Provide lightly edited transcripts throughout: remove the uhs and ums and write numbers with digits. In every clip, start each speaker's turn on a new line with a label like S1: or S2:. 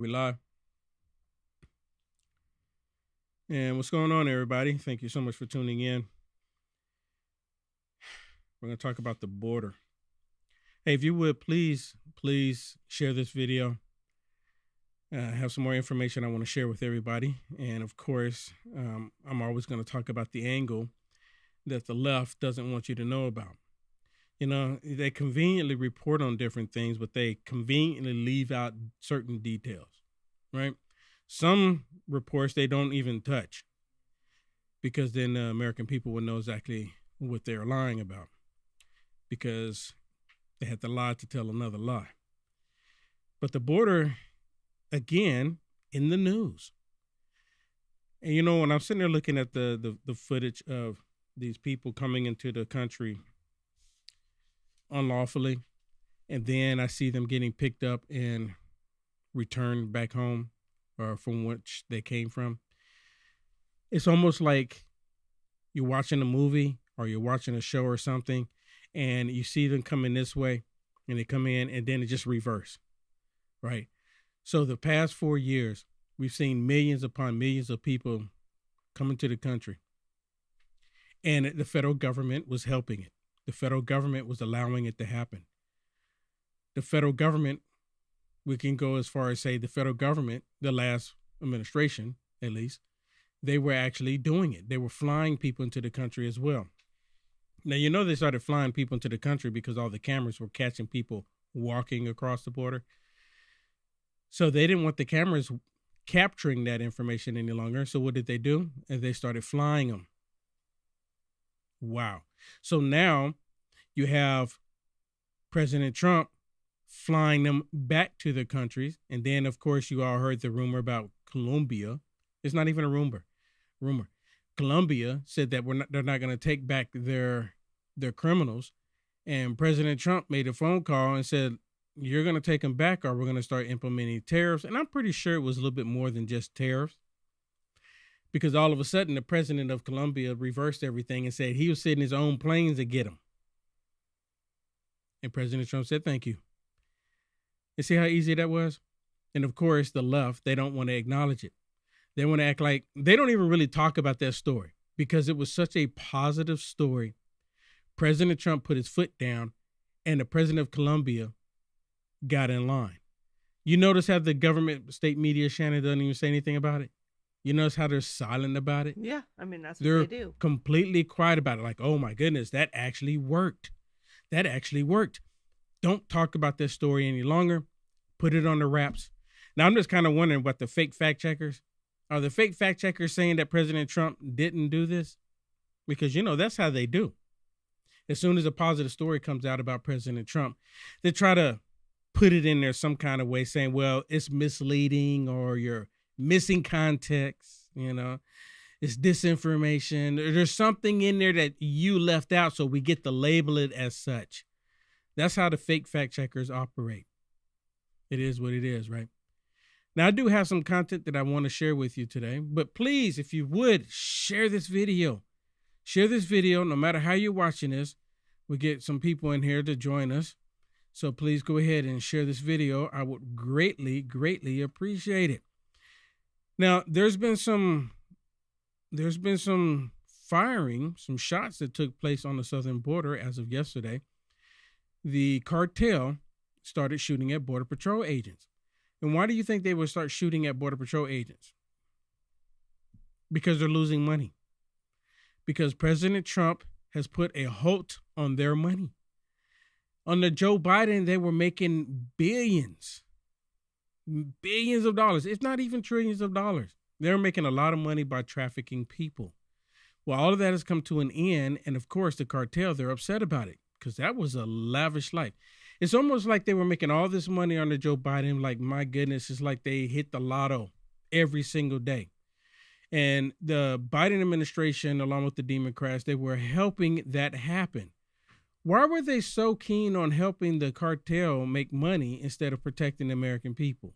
S1: We live. And what's going on, everybody? Thank you so much for tuning in. We're going to talk about the border. Hey, if you would please share this video. I have some more information I want to share with everybody. And of course, I'm always going to talk about the angle that the left doesn't want you to know about. You know, they conveniently report on different things, but they conveniently leave out certain details, right? Some reports they don't even touch because then the American people will know exactly what they're lying about because they had to lie to tell another lie. But the border, again, in the news. And, you know, when I'm sitting there looking at the footage of these people coming into the country unlawfully, and then I see them getting picked up and returned back home or from which they came from. It's almost like you're watching a movie or you're watching a show or something, and you see them coming this way, and they come in, and then it just reverse, right? So the past 4 years, we've seen millions upon millions of people coming to the country, and the federal government was helping it. The federal government was allowing it to happen. The federal government, we can go as far as say the federal government, the last administration at least, they were actually doing it. They were flying people into the country as well. Now, you know, they started flying people into the country because all the cameras were catching people walking across the border. So they didn't want the cameras capturing that information any longer. So what did they do? And they started flying them. Wow. So now you have President Trump flying them back to their countries. And then, of course, you all heard the rumor about Colombia. It's not even a rumor. Colombia said that they're not going to take back their criminals. And President Trump made a phone call and said, you're going to take them back or we're going to start implementing tariffs. And I'm pretty sure it was a little bit more than just tariffs. Because all of a sudden, the president of Colombia reversed everything and said he was sending his own planes to get them. And President Trump said, thank you. You see how easy that was? And of course, the left, they don't want to acknowledge it. They want to act like they don't even really talk about that story because it was such a positive story. President Trump put his foot down and the president of Colombia got in line. You notice how the government state media, Shannon, doesn't even say anything about it? You notice how they're silent about it?
S2: Yeah, I mean, that's what
S1: They're
S2: they do.
S1: completely quiet about it. Like, oh my goodness, that actually worked. That actually worked. Don't talk about this story any longer. Put it on the wraps. Now, I'm just kind of wondering what the fake fact checkers, are the fake fact checkers saying that President Trump didn't do this? Because, you know, that's how they do. As soon as a positive story comes out about President Trump, they try to put it in there some kind of way saying, well, it's misleading or you're missing context, you know, it's disinformation. There's something in there that you left out, so we get to label it as such. That's how the fake fact checkers operate. It is what it is, right? Now, I do have some content that I want to share with you today, but please, if you would, share this video. Share this video, no matter how you're watching this. We get some people in here to join us. So please go ahead and share this video. I would greatly, greatly appreciate it. Now, there's been some firing, some shots that took place on the southern border as of yesterday. The cartel started shooting at Border Patrol agents. And why do you think they would start shooting at Border Patrol agents? Because they're losing money. Because President Trump has put a halt on their money. Under Joe Biden, they were making billions of dollars, if not even trillions of dollars. They're making a lot of money by trafficking people. Well, all of that has come to an end. And of course, the cartel, they're upset about it because that was a lavish life. It's almost like they were making all this money under Joe Biden. Like, my goodness, it's like they hit the lotto every single day. And the Biden administration, along with the Democrats, they were helping that happen. Why were they so keen on helping the cartel make money instead of protecting the American people?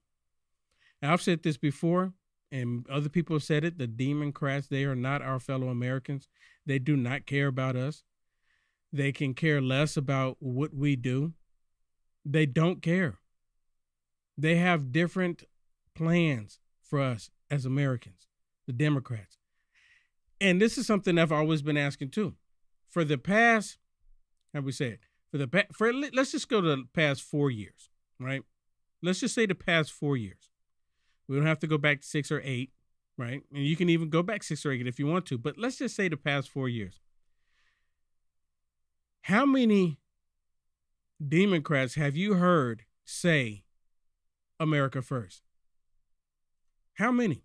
S1: Now, I've said this before, and other people have said it. The Democrats, they are not our fellow Americans. They do not care about us. They can care less about what we do. They don't care. They have different plans for us as Americans, the Democrats. And this is something I've always been asking too. For the past, how we say it, let's just go to the past 4 years, right? Let's just say the past 4 years. We don't have to go back to 6 or 8, right? And you can even go back 6 or 8 if you want to, but let's just say the past 4 years. How many Democrats have you heard say America first? How many?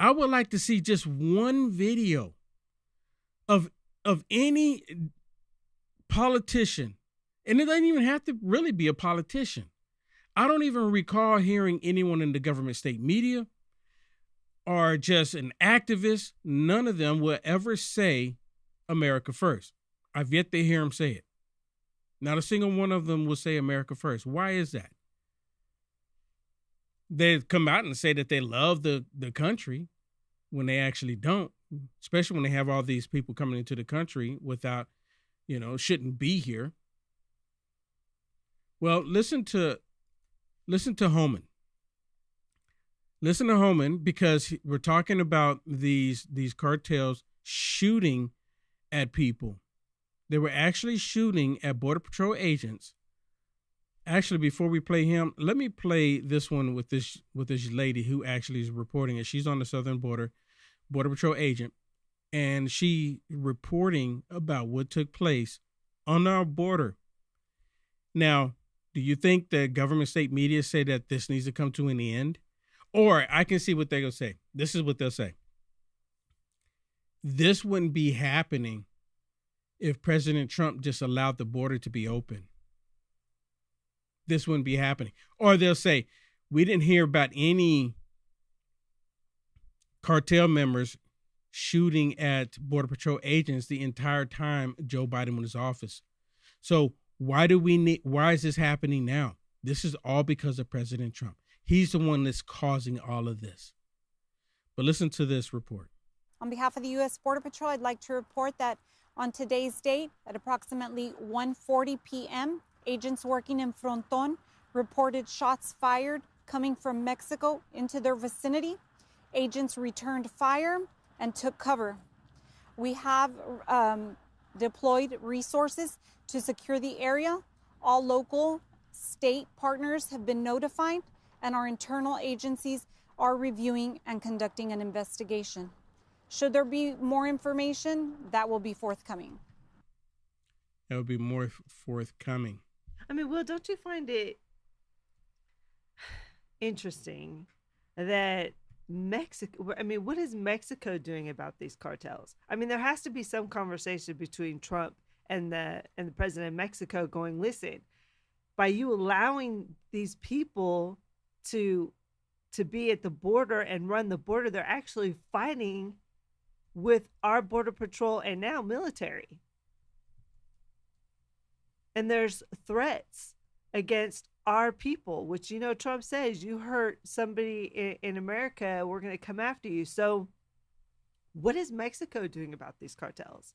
S1: I would like to see just one video of any politician, and it doesn't even have to really be a politician. I don't even recall hearing anyone in the government state media or just an activist. None of them will ever say America first. I've yet to hear them say it. Not a single one of them will say America first. Why is that? They come out and say that they love the country when they actually don't, especially when they have all these people coming into the country without, shouldn't be here. Well, listen to Homan. Listen to Homan, because we're talking about these cartels shooting at people. They were actually shooting at Border Patrol agents. Actually, before we play him, let me play this one with this lady who actually is reporting it. She's on the southern border Patrol agent, and she reporting about what took place on our border. Now, do you think the government state media say that this needs to come to an end? Or I can see what they're going to say. This is what they'll say. This wouldn't be happening if President Trump just allowed the border to be open. This wouldn't be happening. Or they'll say, we didn't hear about any cartel members shooting at Border Patrol agents the entire time Joe Biden was in his office. So why is this happening now? This is all because of President Trump. He's the one that's causing all of this. But listen to this report.
S2: On behalf of the U.S. Border Patrol, I'd like to report that on today's date, at approximately 1:40 p.m., agents working in Fronton reported shots fired coming from Mexico into their vicinity. Agents returned fire and took cover. We have deployed resources to secure the area. All local state partners have been notified, and our internal agencies are reviewing and conducting an investigation. Should there be more information, that will be forthcoming.
S1: That will be more forthcoming.
S3: I mean, Will, don't you find it interesting that Mexico, what is Mexico doing about these cartels? I mean, there has to be some conversation between Trump and the president of Mexico going, listen, by you allowing these people to be at the border and run the border, they're actually fighting with our Border Patrol and now military. And there's threats against our people, which, Trump says, you hurt somebody in America, we're going to come after you. So what is Mexico doing about these cartels?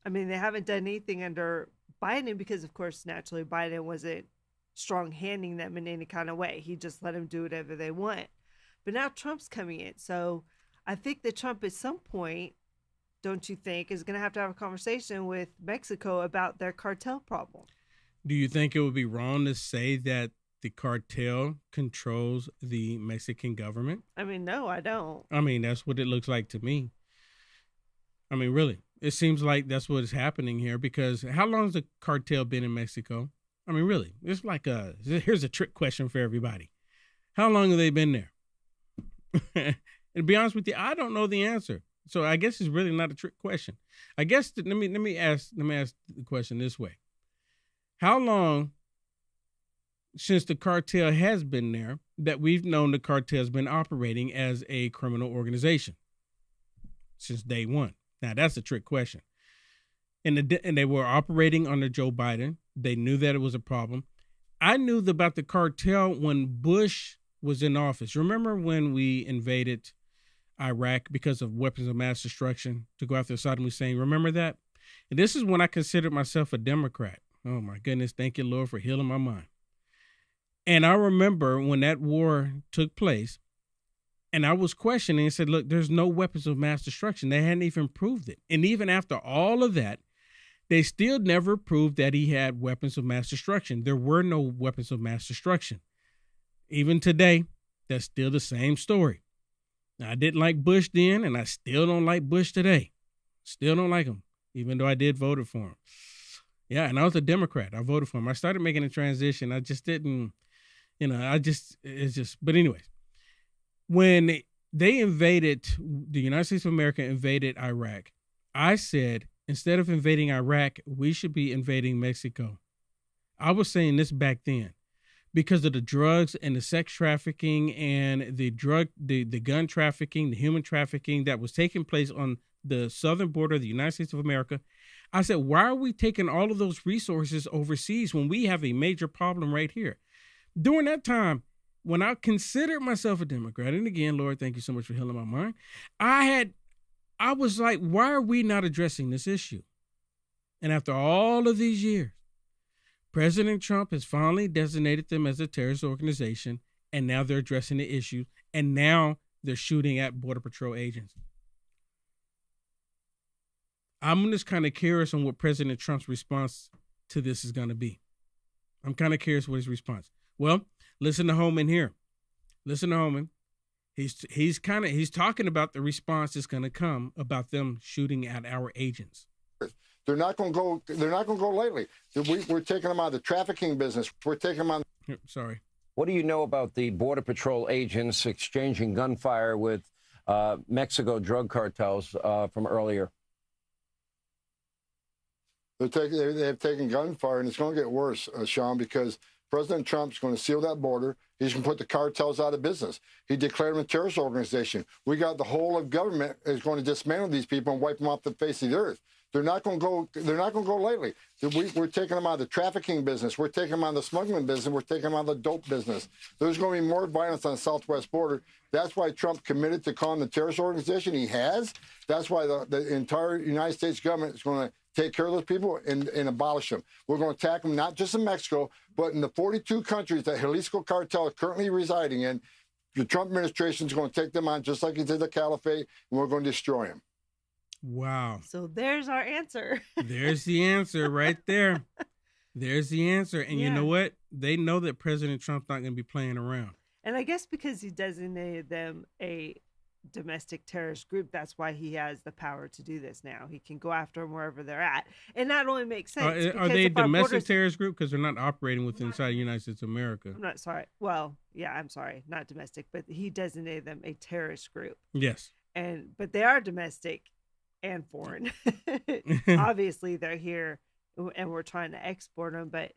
S3: I mean, they haven't done anything under Biden because, of course, naturally, Biden wasn't strong-handing them in any kind of way. He just let them do whatever they want. But now Trump's coming in. So I think that Trump at some point, don't you think, is going to have a conversation with Mexico about their cartel problem.
S1: Do you think it would be wrong to say that the cartel controls the Mexican government?
S3: I mean, no, I don't.
S1: I mean, that's what it looks like to me. I mean, really, it seems like that's what is happening here, because how long has the cartel been in Mexico? I mean, really, it's like here's a trick question for everybody. How long have they been there? And to be honest with you, I don't know the answer. So I guess it's really not a trick question. I guess let me ask the question this way. How long since the cartel has been there that we've known the cartel has been operating as a criminal organization? Since day one. Now that's a trick question. And they were operating under Joe Biden. They knew that it was a problem. I knew about the cartel when Bush was in office. Remember when we invaded Iraq because of weapons of mass destruction to go after Saddam Hussein? Remember that? And this is when I considered myself a Democrat. Oh my goodness. Thank you, Lord, for healing my mind. And I remember when that war took place, and I was questioning and said, look, there's no weapons of mass destruction. They hadn't even proved it. And even after all of that, they still never proved that he had weapons of mass destruction. There were no weapons of mass destruction. Even today, that's still the same story. Now, I didn't like Bush then, and I still don't like Bush today. Still don't like him, even though I did vote for him. Yeah, and I was a Democrat. I voted for him. I started making a transition. I just didn't, but anyways. When they invaded, the United States of America invaded Iraq, I said, instead of invading Iraq, we should be invading Mexico. I was saying this back then because of the drugs and the sex trafficking and the gun trafficking, the human trafficking that was taking place on the southern border of the United States of America. I said, why are we taking all of those resources overseas when we have a major problem right here? During that time, when I considered myself a Democrat, and again, Lord, thank you so much for healing my mind, I was like, why are we not addressing this issue? And after all of these years, President Trump has finally designated them as a terrorist organization, and now they're addressing the issue, and now they're shooting at Border Patrol agents. I'm just kind of curious on what President Trump's response to this is going to be. I'm kind of curious what his response. Well, listen to Holman here. Listen to Holman. He's talking about the response that's going to come about them shooting at our agents.
S4: They're not going to go lightly. We're taking them out of the trafficking business. We're taking them on.
S1: Sorry.
S5: What do you know about the Border Patrol agents exchanging gunfire with Mexico drug cartels from earlier?
S4: They've taken gunfire, and it's going to get worse, Sean, because President Trump's going to seal that border. He's going to put the cartels out of business. He declared them a terrorist organization. We got the whole of government is going to dismantle these people and wipe them off the face of the earth. They're not going to go lightly. We're taking them out of the trafficking business. We're taking them out of the smuggling business. We're taking them out of the dope business. There's going to be more violence on the southwest border. That's why Trump committed to calling the terrorist organization. He has. That's why the entire United States government is going to take care of those people and abolish them. We're going to attack them not just in Mexico, but in the 42 countries that Jalisco cartel is currently residing in. The Trump administration is going to take them on just like he did the caliphate, and we're going to destroy them.
S1: Wow.
S3: So there's our answer.
S1: There's the answer right there. There's the answer. And you know what? They know that President Trump's not going to be playing around.
S3: And I guess because he designated them a domestic terrorist group, that's why he has the power to do this now. He can go after them wherever they're at. And that only makes sense.
S1: Are they a domestic terrorist group? Because they're not operating inside the United States of America.
S3: I'm not sorry. Well, yeah, I'm sorry. Not domestic, but he designated them a terrorist group.
S1: Yes.
S3: But they are domestic and foreign. Obviously, they're here and we're trying to export them. But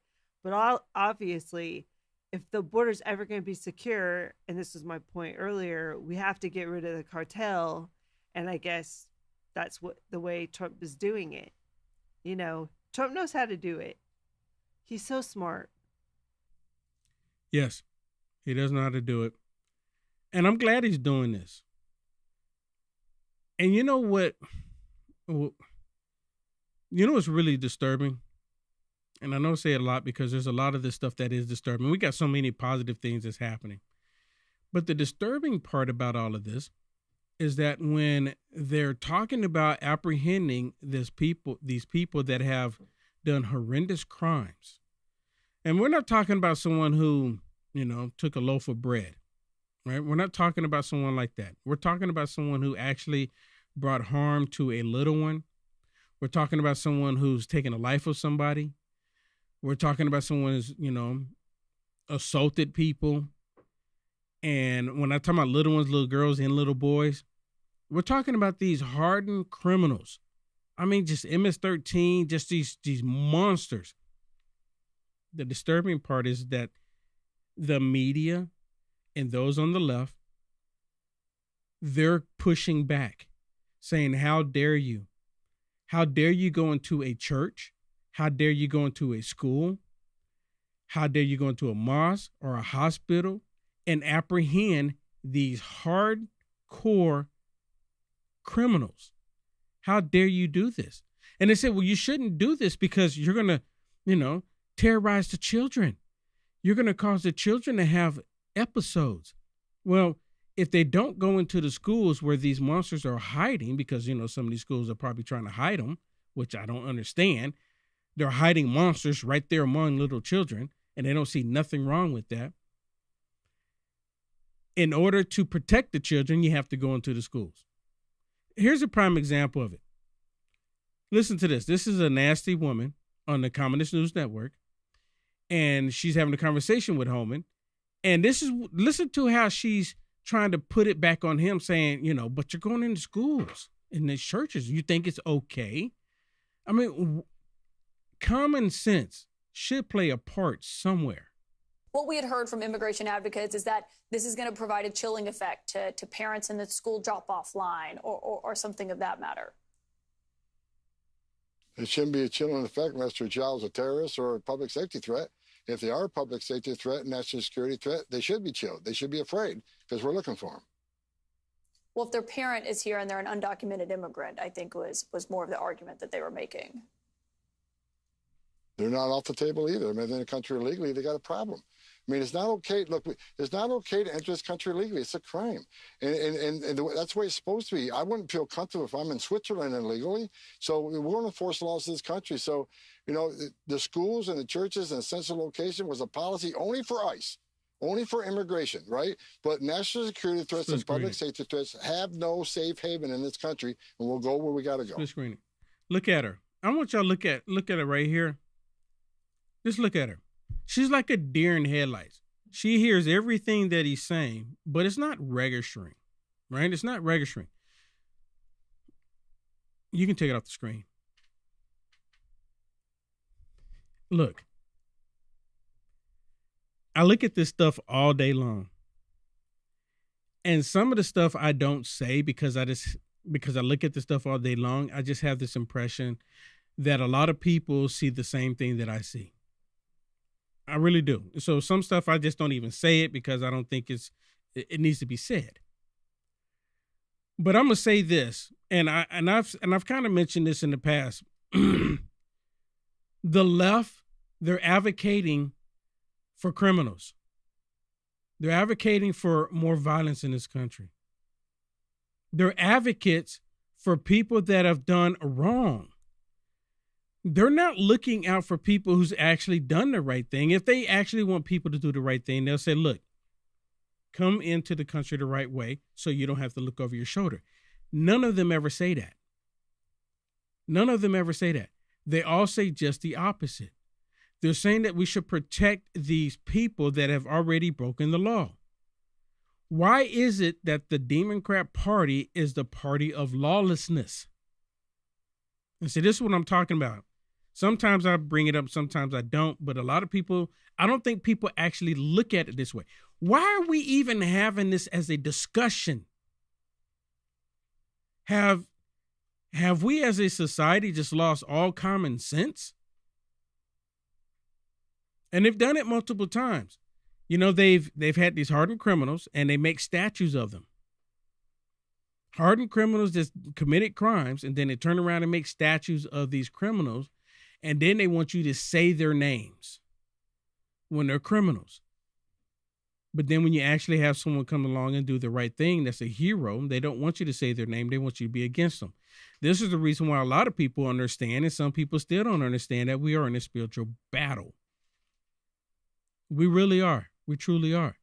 S3: obviously, if the border's ever going to be secure, and this was my point earlier, we have to get rid of the cartel. And I guess that's the way Trump is doing it. You know, Trump knows how to do it. He's so smart.
S1: Yes, he does know how to do it. And I'm glad he's doing this. And you know what? You know what's really disturbing? And I know I say it a lot because there's a lot of this stuff that is disturbing. We got so many positive things that's happening. But the disturbing part about all of this is that when they're talking about apprehending these people that have done horrendous crimes, and we're not talking about someone who, took a loaf of bread, right? We're not talking about someone like that. We're talking about someone who actually brought harm to a little one. We're talking about someone who's taken the life of somebody. We're talking about someone who's, assaulted people. And when I talk about little ones, little girls and little boys, we're talking about these hardened criminals. I mean, just MS-13, just these monsters. The disturbing part is that the media and those on the left, they're pushing back, saying, how dare you? How dare you go into a church? How dare you go into a school? How dare you go into a mosque or a hospital and apprehend these hardcore criminals? How dare you do this? And they said, well, you shouldn't do this because you're going to, terrorize the children. You're going to cause the children to have episodes. Well, if they don't go into the schools where these monsters are hiding, because, some of these schools are probably trying to hide them, which I don't understand. They're hiding monsters right there among little children, and they don't see nothing wrong with that. In order to protect the children, you have to go into the schools. Here's a prime example of it. Listen to this. This is a nasty woman on the Communist News Network, and she's having a conversation with Holman. And listen to how she's trying to put it back on him, saying, but you're going into schools and the churches. You think it's okay? I mean, common sense should play a part somewhere.
S6: What we had heard from immigration advocates is that this is going to provide a chilling effect to parents in the school drop-off line or something of that matter.
S4: It shouldn't be a chilling effect unless your child's a terrorist or a public safety threat. If they are a public safety threat, national security threat, they should be chilled. They should be afraid because we're looking for them.
S6: Well, if their parent is here and they're an undocumented immigrant, I think was more of the argument that they were making.
S4: They're not off the table either. I mean, they're in the country illegally, they got a problem. I mean, it's not okay. Look, it's not okay to enter this country illegally. It's a crime. And that's the way it's supposed to be. I wouldn't feel comfortable if I'm in Switzerland illegally. So we're going to enforce the laws of this country. So, the schools and the churches and the central location was a policy only for ICE, only for immigration, right? But national security threats and public safety threats have no safe haven in this country, and we'll go where we got to go.
S1: Split screening. Look at her. I want y'all to look at her right here. Just look at her. She's like a deer in headlights. She hears everything that he's saying, but it's not registering, right? It's not registering. You can take it off the screen. Look. I look at this stuff all day long. And some of the stuff I don't say because I look at this stuff all day long, I just have this impression that a lot of people see the same thing that I see. I really do. So some stuff I just don't even say it because I don't think it needs to be said. But I'm gonna say this, and I've kind of mentioned this in the past. The left, they're advocating for criminals. They're advocating for more violence in this country. They're advocates for people that have done wrong. They're not looking out for people who's actually done the right thing. If they actually want people to do the right thing, they'll say, look, come into the country the right way so you don't have to look over your shoulder. None of them ever say that. None of them ever say that. They all say just the opposite. They're saying that we should protect these people that have already broken the law. Why is it that the Democrat Party is the party of lawlessness? And see, this is what I'm talking about. Sometimes I bring it up, sometimes I don't, but a lot of people, I don't think people actually look at it this way. Why are we even having this as a discussion? Have we as a society just lost all common sense? And they've done it multiple times. They've had these hardened criminals and they make statues of them. Hardened criminals just committed crimes, and then they turn around and make statues of these criminals, and then they want you to say their names when they're criminals. But then when you actually have someone come along and do the right thing, that's a hero, they don't want you to say their name. They want you to be against them. This is the reason why a lot of people understand, and some people still don't understand, that we are in a spiritual battle. We really are. We truly are.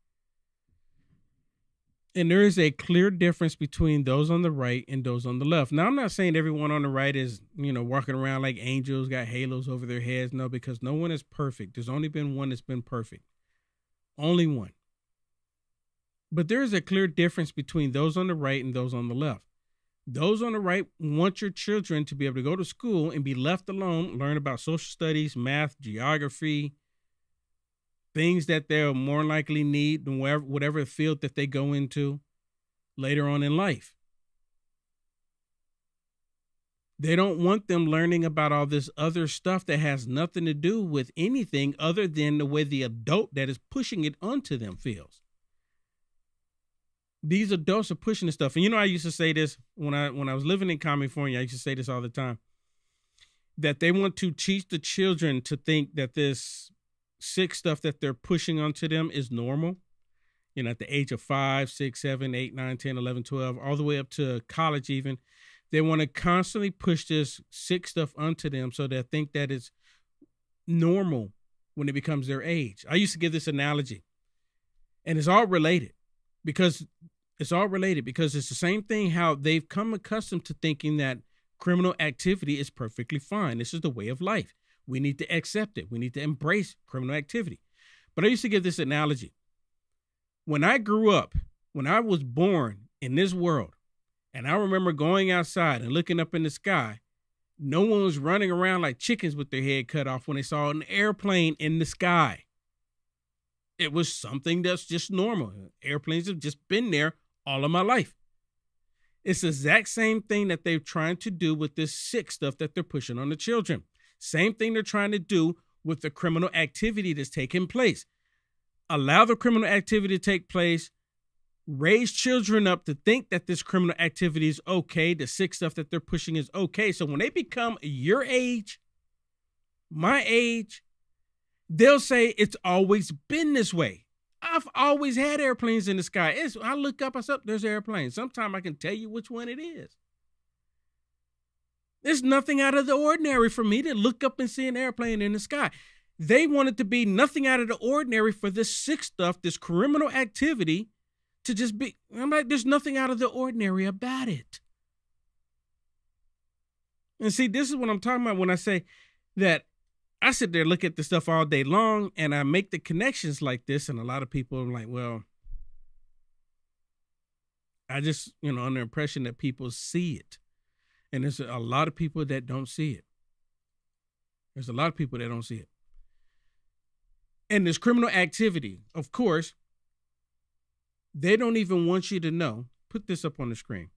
S1: And there is a clear difference between those on the right and those on the left. Now, I'm not saying everyone on the right is, walking around like angels, got halos over their heads. No, because no one is perfect. There's only been one that's been perfect. Only one. But there is a clear difference between those on the right and those on the left. Those on the right want your children to be able to go to school and be left alone, learn about social studies, math, geography, things that they'll more likely need in whatever field that they go into later on in life. They don't want them learning about all this other stuff that has nothing to do with anything other than the way the adult that is pushing it onto them feels. These adults are pushing this stuff. And I used to say this when I was living in California. I used to say this all the time, that they want to teach the children to think that this sick stuff that they're pushing onto them is normal, you know, at the age of 5, 6, 7, 8, 9, 10, 11, 12, all the way up to college even, they want to constantly push this sick stuff onto them so they think that it's normal when it becomes their age. I used to give this analogy, and it's all related because it's the same thing how they've come accustomed to thinking that criminal activity is perfectly fine. This is the way of life. We need to accept it. We need to embrace criminal activity. But I used to give this analogy. When I grew up, when I was born in this world, and I remember going outside and looking up in the sky, no one was running around like chickens with their head cut off when they saw an airplane in the sky. It was something that's just normal. Airplanes have just been there all of my life. It's the exact same thing that they're trying to do with this sick stuff that they're pushing on the children. Same thing they're trying to do with the criminal activity that's taking place. Allow the criminal activity to take place, raise children up to think that this criminal activity is okay, the sick stuff that they're pushing is okay. So when they become your age, my age, they'll say it's always been this way. I've always had airplanes in the sky. I look up, I said, there's airplanes. Sometimes I can tell you which one it is. There's nothing out of the ordinary for me to look up and see an airplane in the sky. They want it to be nothing out of the ordinary for this sick stuff, this criminal activity to just be. I'm like, there's nothing out of the ordinary about it. And see, this is what I'm talking about when I say that I sit there, look at the stuff all day long, and I make the connections like this. And a lot of people are like, well, I just, under the impression that people see it. And there's a lot of people that don't see it. There's a lot of people that don't see it. And this criminal activity, of course, they don't even want you to know. Put this up on the screen.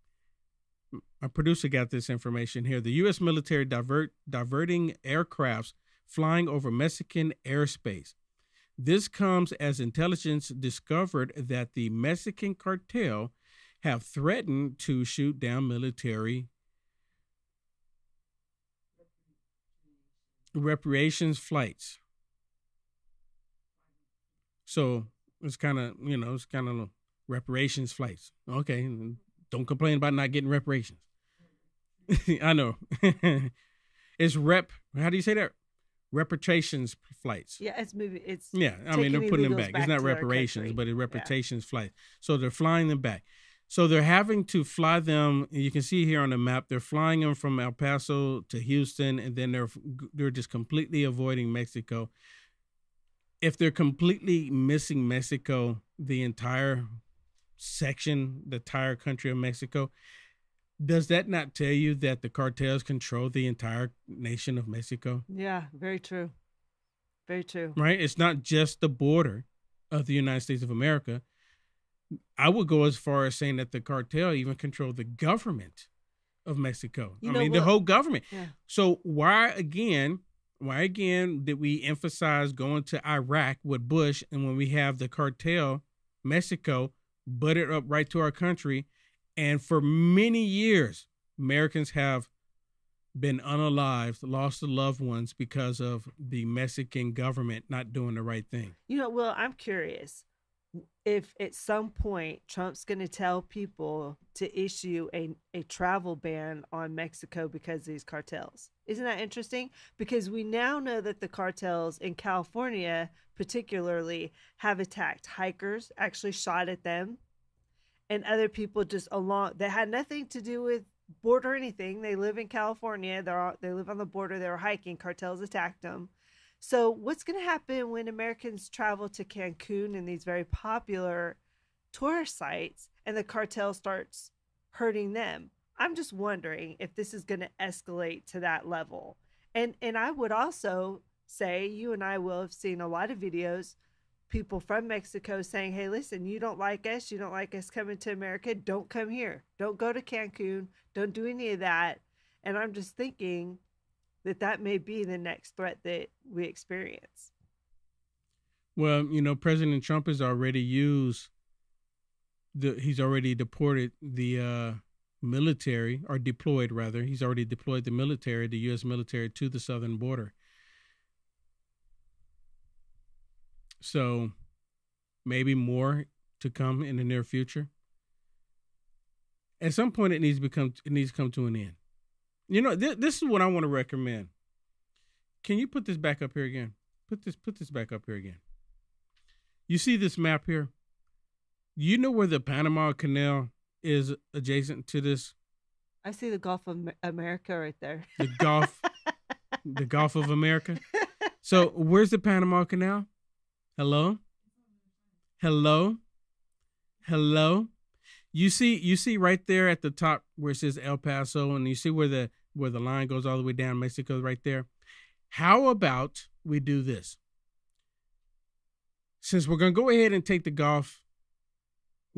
S1: Our producer got this information here. The U.S. military diverting aircrafts flying over Mexican airspace. This comes as intelligence discovered that the Mexican cartel have threatened to shoot down military reparations flights. So it's kind of, reparations flights. Okay. Don't complain about not getting reparations. I know. It's how do you say that? Reparations flights.
S3: Yeah, it's moving.
S1: I mean, they're putting them back. It's not reparations, but it's reparations flights. So they're flying them back. So they're having to fly them. You can see here on the map, they're flying them from El Paso to Houston, and then they're just completely avoiding Mexico. If they're completely missing Mexico, the entire section, the entire country of Mexico, does that not tell you that the cartels control the entire nation of Mexico?
S3: Yeah, very true. Very true.
S1: Right? It's not just the border of the United States of America. I would go as far as saying that the cartel even control the government of Mexico. The whole government. Yeah. So why again did we emphasize going to Iraq with Bush, and when we have the cartel, Mexico, butted up right to our country? And for many years, Americans have been unalived, lost their loved ones because of the Mexican government not doing the right thing.
S3: Will, I'm curious if at some point Trump's going to tell people to issue a travel ban on Mexico because of these cartels. Isn't that interesting? Because we now know that the cartels in California particularly have attacked hikers, actually shot at them, and other people just that had nothing to do with border or anything. They live in California. They live on the border. They were hiking. Cartels attacked them. So what's going to happen when Americans travel to Cancun and these very popular tourist sites and the cartel starts hurting them? I'm just wondering if this is going to escalate to that level. And I would also say, you and I will have seen a lot of videos, people from Mexico saying, hey, listen, you don't like us coming to America, don't come here. Don't go to Cancun. Don't do any of that. And I'm just thinking that may be the next threat that we experience.
S1: Well, President Trump has already he's already deported the military, or deployed rather. He's already deployed the military, the U.S. military, to the southern border. So maybe more to come in the near future. At some point, it needs to come to an end. You know, this is what I want to recommend. Can you put this back up here again? Put this back up here again. You see this map here? You know where the Panama Canal is adjacent to this?
S3: I see the Gulf of America right there.
S1: The Gulf of America. So where's the Panama Canal? Hello? You see right there at the top where it says El Paso, and you see where the line goes all the way down Mexico right there. How about we do this? Since we're going to go ahead and take the Gulf,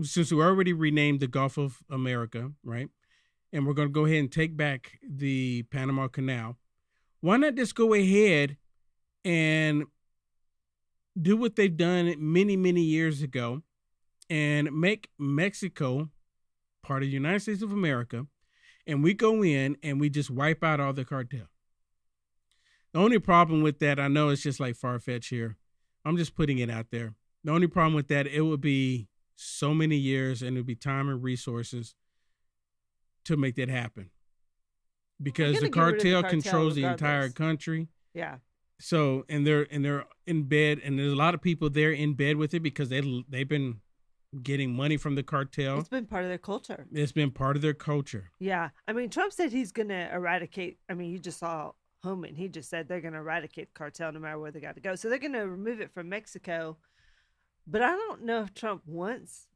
S1: since we already renamed the Gulf of America, right? And we're going to go ahead and take back the Panama Canal. Why not just go ahead and do what they've done many, many years ago and make Mexico part of the United States of America, and we go in and we just wipe out all the cartel. The only problem with that, I know it's just like far-fetched here. I'm just putting it out there. The only problem with that, it would be so many years and it would be time and resources to make that happen. Because the cartel controls the entire country.
S3: Yeah.
S1: So, and they're in bed, and there's a lot of people there in bed with it because they've been getting money from the cartel.
S3: It's been part of their culture.
S1: It's been part of their culture.
S3: Yeah. I mean, Trump said he's going to eradicate. I mean, you just saw Homan. He just said they're going to eradicate the cartel no matter where they got to go. So they're going to remove it from Mexico. But I don't know if Trump wants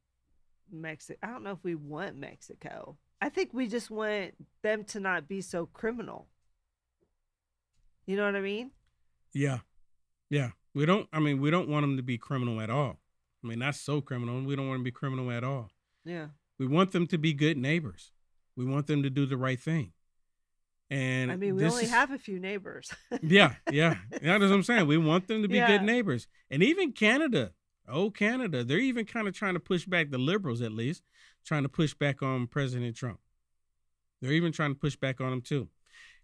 S3: Mexico. I don't know if we want Mexico. I think we just want them to not be so criminal. You know what I mean?
S1: Yeah. Yeah. We don't want them to be criminal at all. I mean, not so criminal. We don't want them to be criminal at all.
S3: Yeah.
S1: We want them to be good neighbors. We want them to do the right thing. And
S3: I mean, we only have a few neighbors.
S1: Yeah. That's what I'm saying. We want them to be good neighbors. And even Canada, Canada, they're even kind of trying to push back, the liberals at least, trying to push back on President Trump. They're even trying to push back on him too.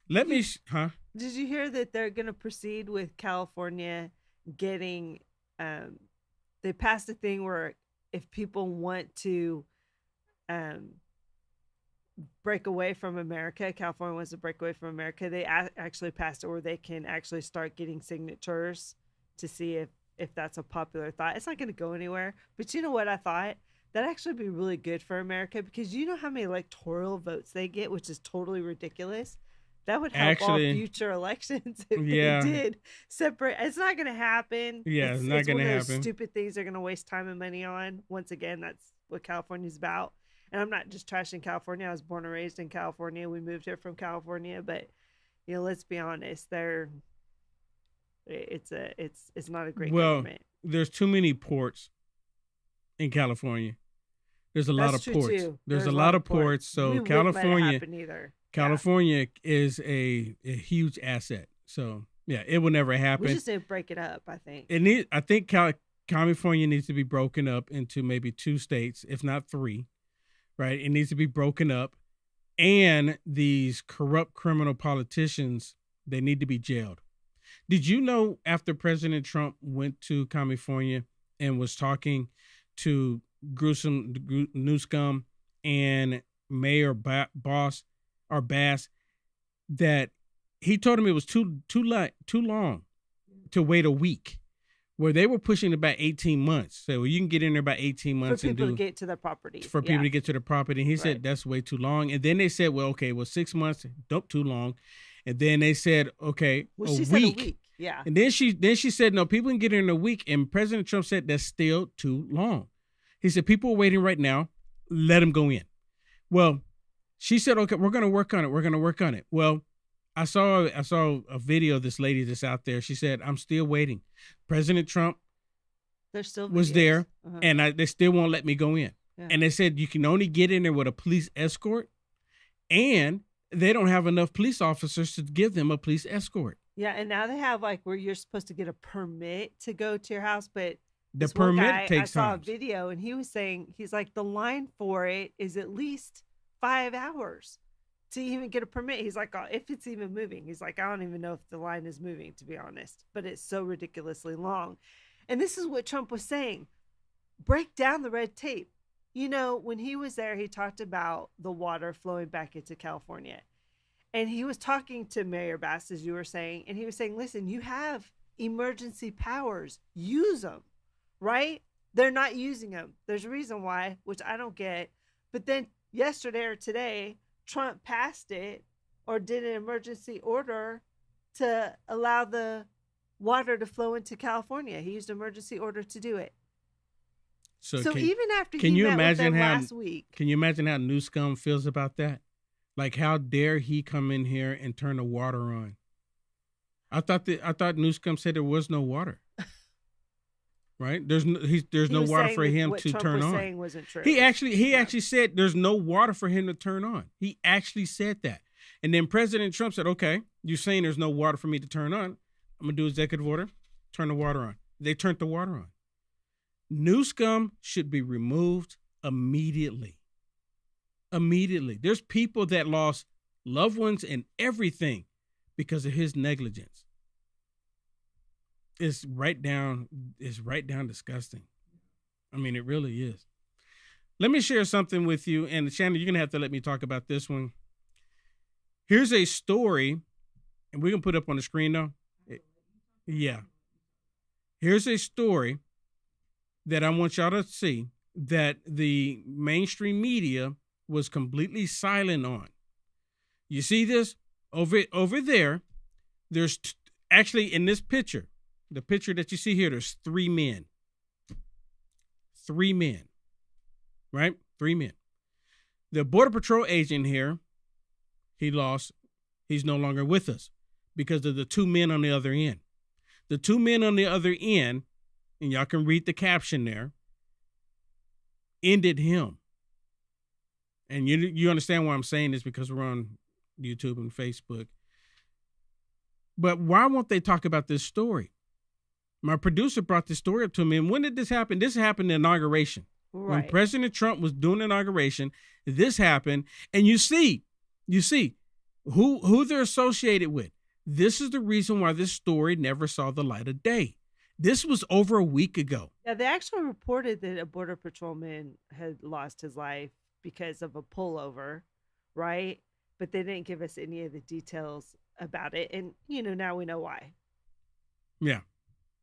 S1: Did you hear that they're going to proceed with California getting, they passed a thing where if people want to break away from America, California wants to break away from America, they actually passed it where they can actually start getting signatures to see if that's a popular thought. It's not going to go anywhere. But you know what I thought? That'd actually be really good for America, because you know how many electoral votes they get, which is totally ridiculous. That would help all future elections if they did separate. It's not going to happen. Yeah, it's not going to happen.
S3: Those stupid things they're going to waste time and money on. Once again, that's what California's about. And I'm not just trashing California. I was born and raised in California. We moved here from California, but you know, let's be honest. It's not a great government.
S1: There's too many ports in California. There's a lot of ports.
S3: Too.
S1: There's a lot of ports. So California is a huge asset. So yeah, it will never happen.
S3: We just need to break it up, I think.
S1: I think California needs to be broken up into maybe 2 states, if not 3. Right? It needs to be broken up, and these corrupt criminal politicians, they need to be jailed. Did you know after President Trump went to California and was talking to Newsom and Mayor Bass, that he told him it was too long to wait a week, where they were pushing about 18 months. So you can get in there about 18 months
S3: for people to get to their property.
S1: For people to get to the property. And he said that's way too long. And then they said, 6 months, don't too long. And then they said, okay, a week.
S3: Yeah.
S1: And then she said, no, people can get in a week. And President Trump said that's still too long. He said, people are waiting right now. Let them go in. Well, she said, okay, we're going to work on it. Well, I saw a video of this lady that's out there. She said, I'm still waiting. President Trump was there, and they still won't let me go in. Yeah. And they said you can only get in there with a police escort, and they don't have enough police officers to give them a police escort.
S3: Yeah, and now they have where you're supposed to get a permit to go to your house, but
S1: the permit takes time.
S3: I saw a video, and he was saying, he's like, the line for it is at least 5 hours to even get a permit. He's like, if it's even moving. He's like, I don't even know if the line is moving, to be honest, but it's so ridiculously long. And this is what Trump was saying. Break down the red tape. You know, when he was there, he talked about the water flowing back into California. And he was talking to Mayor Bass, as you were saying, and he was saying, listen, you have emergency powers. Use them, right? They're not using them. There's a reason why, which I don't get. But then yesterday or today, Trump passed it or did an emergency order to allow the water to flow into California. He used emergency order to do it. So even after he met with them last week.
S1: Can you imagine how Newsome feels about that? Like, how dare he come in here and turn the water on? I thought Newsome said there was no water. Right? There's no water for him to turn on.
S3: Saying wasn't true.
S1: He actually said there's no water for him to turn on. He actually said that. And then President Trump said, okay, you're saying there's no water for me to turn on. I'm going to do executive order, turn the water on. They turned the water on. Newsome should be removed immediately. Immediately. There's people that lost loved ones and everything because of his negligence. It's right down disgusting. I mean, it really is. Let me share something with you. And Shannon, you're going to have to let me talk about this one. Here's a story, and we're going to put it up on the screen now. Yeah. Here's a story that I want y'all to see that the mainstream media was completely silent on. You see this? Over there, there's actually in this picture, the picture that you see here, there's 3 men. 3 men. Right? 3 men. The Border Patrol agent here, he's no longer with us because of the 2 men on the other end. The 2 men on the other end, and y'all can read the caption there, ended him. And you understand why I'm saying this because we're on YouTube and Facebook. But why won't they talk about this story? My producer brought this story up to me. And when did this happen? This happened in inauguration. Right. When President Trump was doing inauguration, this happened. And you see who they're associated with. This is the reason why this story never saw the light of day. This was over a week ago.
S3: Yeah, they actually reported that a Border Patrolman had lost his life because of a pullover, right? But they didn't give us any of the details about it. And, now we know why.
S1: Yeah.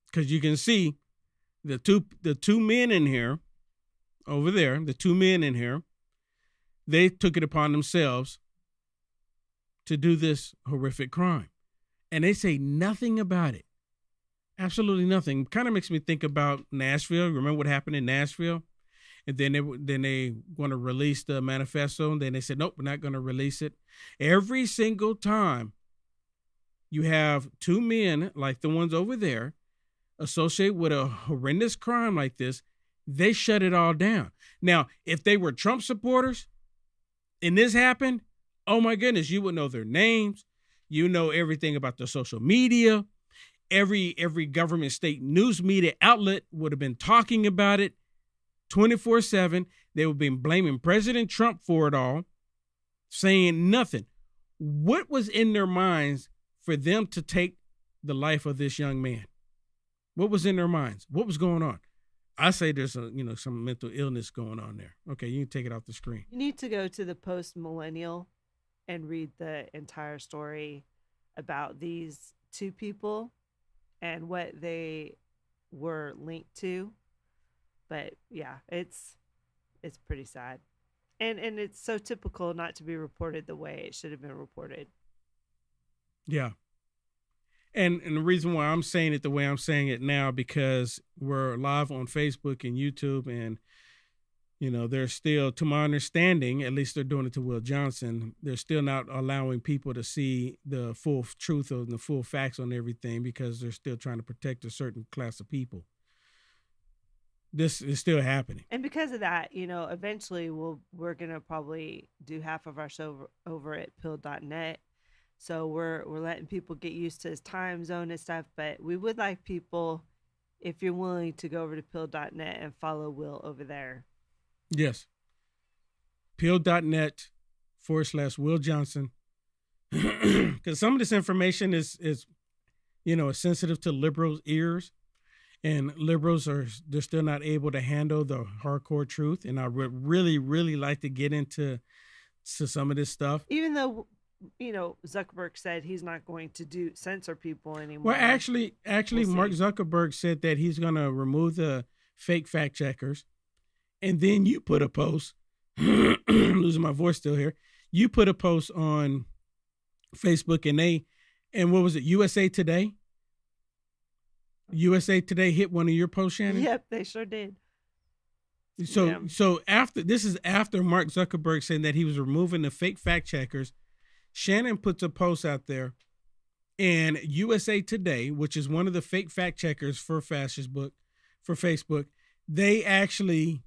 S1: Because you can see the two men in here, over there, the 2 men in here, they took it upon themselves to do this horrific crime. And they say nothing about it. Absolutely nothing. Kind of makes me think about Nashville. Remember what happened in Nashville? And then they want to release the manifesto. And then they said, nope, we're not going to release it. Every single time you have 2 men like the ones over there associated with a horrendous crime like this, they shut it all down. Now, if they were Trump supporters and this happened, oh my goodness, you would know their names. You know everything about their social media. Every government state news media outlet would have been talking about it 24/7. They would have been blaming President Trump for it all, saying nothing. What was in their minds for them to take the life of this young man? What was in their minds? What was going on? I say there's some mental illness going on there. Okay, you can take it off the screen.
S3: You need to go to the Post Millennial and read the entire story about these 2 people and what they were linked to. But yeah, it's pretty sad. And it's so typical not to be reported the way it should have been reported. Yeah.
S1: And the reason why I'm saying it the way I'm saying it now, because we're live on Facebook and YouTube, and they're still, to my understanding, at least they're doing it to Will Johnson, they're still not allowing people to see the full truth and the full facts on everything because they're still trying to protect a certain class of people. This is still happening.
S3: And because of that, eventually we're going to probably do half of our show over at pill.net. So we're letting people get used to his time zone and stuff. But we would like people, if you're willing, to go over to pill.net and follow Will over there.
S1: Yes. pill.net/Will Johnson. Because some of this information is sensitive to liberals' ears. and liberals they're still not able to handle the hardcore truth. And I would really, really like to get into some of this stuff.
S3: Even though, Zuckerberg said he's not going to censor people anymore.
S1: Well, actually,
S3: We'll
S1: Mark
S3: see.
S1: Zuckerberg said that he's going to remove the fake fact checkers. And then you put a post, I'm losing my voice still here. You put a post on Facebook and what was it? USA Today? USA Today hit one of your posts, Shannon?
S3: Yep, they sure did.
S1: So after Mark Zuckerberg saying that he was removing the fake fact checkers, Shannon puts a post out there, and USA Today, which is one of the fake fact checkers for Facebook, they actually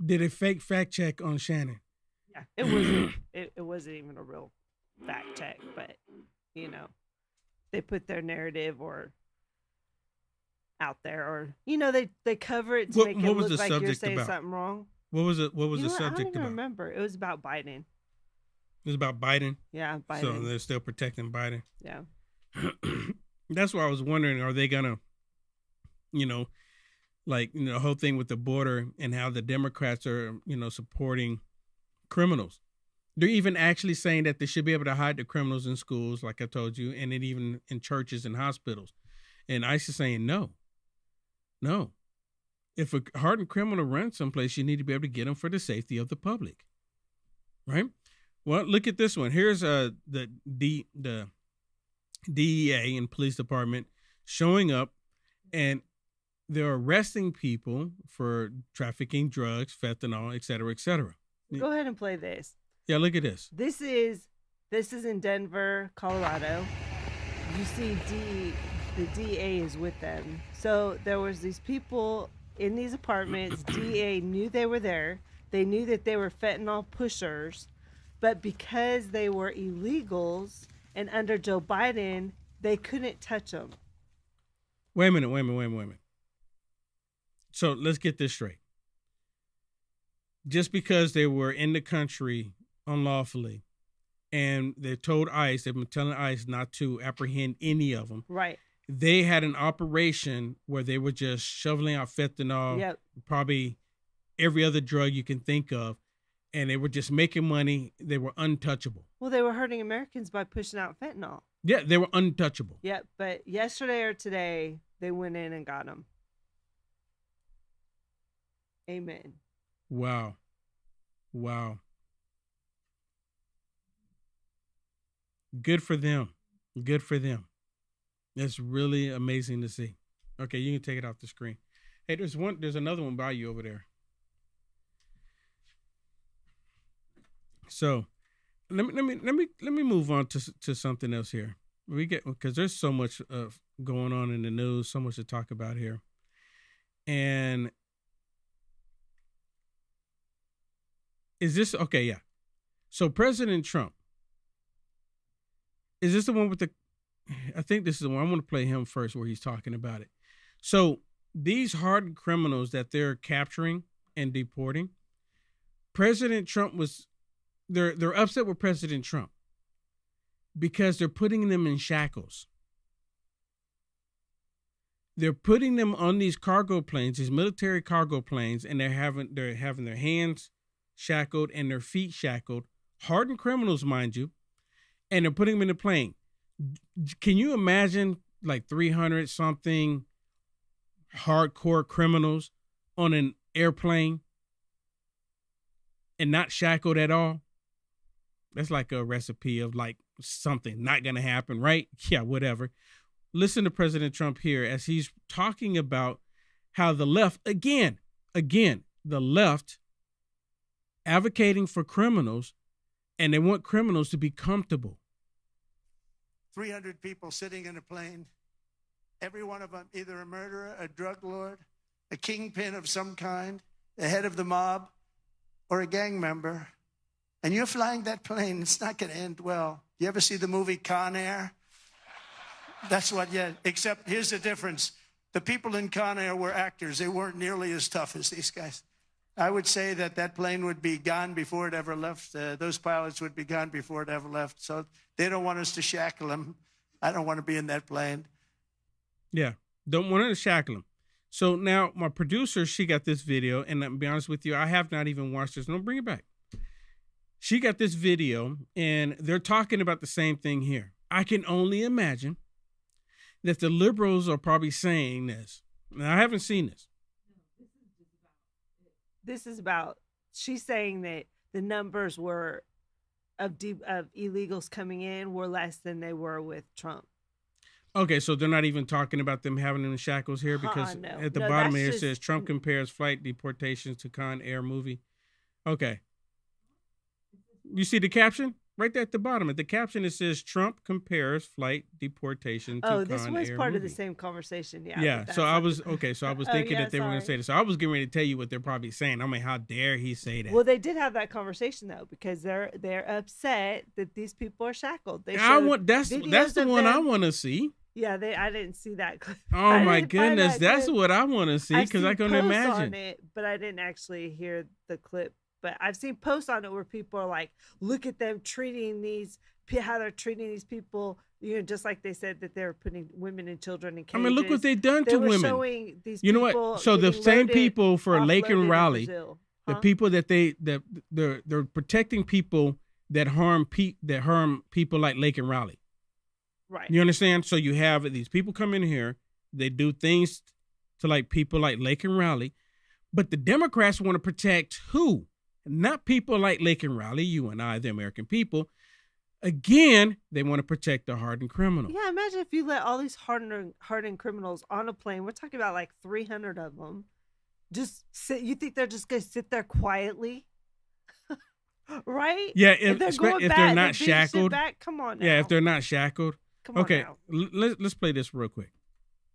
S1: did a fake fact check on Shannon.
S3: Yeah, it wasn't even a real fact check, but they put their narrative out there, or they cover it to make it look like you're saying something wrong.
S1: What was it? What was the subject
S3: I don't even
S1: about?
S3: remember. It was about Biden.
S1: It was about Biden.
S3: Yeah, Biden.
S1: So they're still protecting Biden.
S3: Yeah.
S1: That's why I was wondering: are they gonna, the whole thing with the border and how the Democrats are, supporting criminals? They're even actually saying that they should be able to hide the criminals in schools, like I told you, and then even in churches and hospitals. And ICE is saying no. If a hardened criminal runs someplace, you need to be able to get them for the safety of the public, right? Well, look at this one. Here's the DEA and police department showing up, and they're arresting people for trafficking drugs, fentanyl, et cetera, et cetera.
S3: Go ahead and play this.
S1: Yeah, look at this.
S3: This is in Denver, Colorado. You see the DA is with them. So there was these people in these apartments. DA knew they were there. They knew that they were fentanyl pushers, but because they were illegals and under Joe Biden, they couldn't touch them.
S1: Wait a minute. So let's get this straight. Just because they were in the country unlawfully, and they've been telling ICE not to apprehend any of them.
S3: Right.
S1: They had an operation where they were just shoveling out fentanyl, probably every other drug you can think of, and they were just making money. They were untouchable.
S3: Well, they were hurting Americans by pushing out fentanyl.
S1: Yeah, they were untouchable.
S3: Yeah, but yesterday or today, they went in and got them. Amen.
S1: Wow. Good for them. That's really amazing to see. Okay, you can take it off the screen. Hey, there's another one by you over there. So let me move on to something else here. Because there's so much going on in the news, so much to talk about here. And is this okay? Yeah. So President Trump, is this the one with I think this is the one. I want to play him first where he's talking about it. So these hardened criminals that they're capturing and deporting, President Trump they're upset with President Trump because they're putting them in shackles. They're putting them on these cargo planes, these military cargo planes, and they're having their hands shackled and their feet shackled. Hardened criminals, mind you, and they're putting them in the plane. Can you imagine like 300 something hardcore criminals on an airplane and not shackled at all? That's like a recipe of like something not going to happen, right? Yeah, whatever. Listen to President Trump here as he's talking about how the left, again, the left advocating for criminals, and they want criminals to be comfortable.
S7: 300 people sitting in a plane, every one of them either a murderer, a drug lord, a kingpin of some kind, the head of the mob, or a gang member. And you're flying that plane, it's not going to end well. You ever see the movie Con Air? That's what, yeah, except here's the difference. The people in Con Air were actors. They weren't nearly as tough as these guys. I would say that plane would be gone before it ever left. Those pilots would be gone before it ever left. So they don't want us to shackle them. I don't want to be in that plane.
S1: Yeah, don't want to shackle them. So now my producer, she got this video, and I'll be honest with you, I have not even watched this. No, bring it back. She got this video, and they're talking about the same thing here. I can only imagine that the liberals are probably saying this. Now, I haven't seen this.
S3: This is about, she's saying that the numbers were of illegals coming in were less than they were with Trump.
S1: Okay, so they're not even talking about them having them in shackles here, because
S3: no.
S1: at the
S3: No,
S1: bottom
S3: that's
S1: here it
S3: just-
S1: says Trump compares flight deportations to Con Air movie. Okay. You see the caption? Right there at the bottom. At the caption it says Trump compares flight deportation to Con Air movie.
S3: Oh, this was part of the same conversation. Yeah.
S1: Yeah,
S3: but
S1: so
S3: that's
S1: I
S3: not
S1: was
S3: the-
S1: okay. So I was
S3: Oh,
S1: thinking
S3: yeah,
S1: that they were going to
S3: sorry.
S1: say this. So I was getting ready to tell you what they're probably saying. I mean, how dare he say that?
S3: Well, they did have that conversation though, because they're upset that these people are shackled. They
S1: I
S3: showed
S1: want that's
S3: videos
S1: the
S3: of
S1: one I
S3: them-
S1: want to see.
S3: Yeah, I didn't see that clip.
S1: Oh
S3: I
S1: my
S3: didn't find
S1: goodness,
S3: that
S1: that's
S3: clip.
S1: what I want to see,
S3: I've
S1: because I
S3: seen
S1: can
S3: posts
S1: imagine.
S3: on it, but I didn't actually hear the clip. But I've seen posts on it where people are like, "Look at them treating how they're treating these people." You know, just like they said that they're putting women and children in cages.
S1: I mean, look what they've done
S3: They
S1: to
S3: were
S1: women.
S3: showing these
S1: You know
S3: people
S1: what? So the
S3: getting
S1: same
S3: loaded-
S1: people for Lake
S3: offloaded
S1: and
S3: in
S1: Raleigh,
S3: Brazil.
S1: the
S3: Huh?
S1: people that they're protecting people that harm people like Lake and Raleigh.
S3: Right.
S1: You understand? So you have these people come in here, they do things to like people like Lake and Raleigh, but the Democrats want to protect who? Not people like Lake and Raleigh, you and I, the American people. Again, they want to protect the hardened criminal.
S3: Yeah, imagine if you let all these hardened criminals on a plane. We're talking about like 300 of them. Just sit. You think they're just going to sit there quietly? Right?
S1: Yeah,
S3: if they're going
S1: if
S3: back,
S1: they're
S3: they're
S1: not
S3: being sent
S1: shackled.
S3: back. Come on now.
S1: Yeah, if they're not shackled.
S3: Come on
S1: Okay,
S3: now.
S1: let's play this real quick.